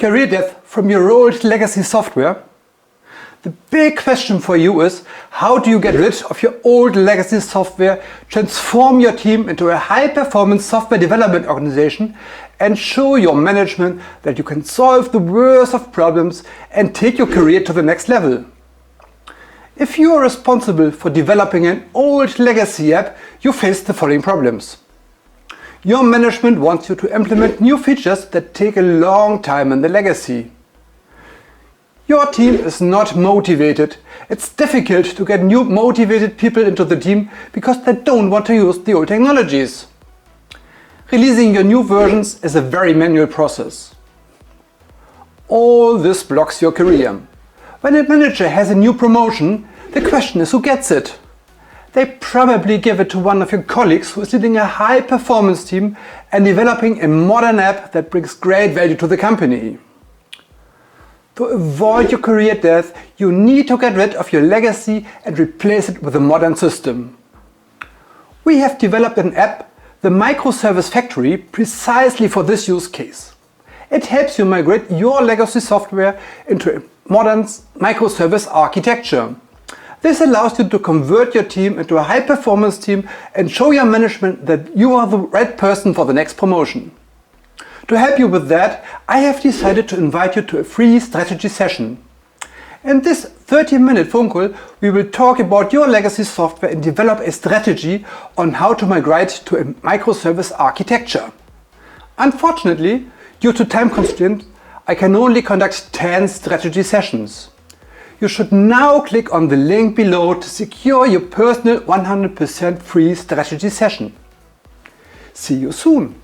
career death from your old legacy software? The big question for you is, how do you get rid of your old legacy software, transform your team into a high-performance software development organization, and show your management that you can solve the worst of problems and take your career to the next level? If you are responsible for developing an old legacy app, you face the following problems. Your management wants you to implement new features that take a long time in the legacy. Your team is not motivated. It's difficult to get new motivated people into the team because they don't want to use the old technologies. Releasing your new versions is a very manual process. All this blocks your career. When a manager has a new promotion, the question is who gets it. They probably give it to one of your colleagues who is leading a high-performance team and developing a modern app that brings great value to the company. To avoid your career death, you need to get rid of your legacy and replace it with a modern system. We have developed an app, the Microservice Factory, precisely for this use case. It helps you migrate your legacy software into a modern microservice architecture. This allows you to convert your team into a high-performance team and show your management that you are the right person for the next promotion. To help you with that, I have decided to invite you to a free strategy session. In this 30-minute phone call, we will talk about your legacy software and develop a strategy on how to migrate to a microservice architecture. Unfortunately, due to time constraints, I can only conduct 10 strategy sessions. You should now click on the link below to secure your personal 100% free strategy session. See you soon!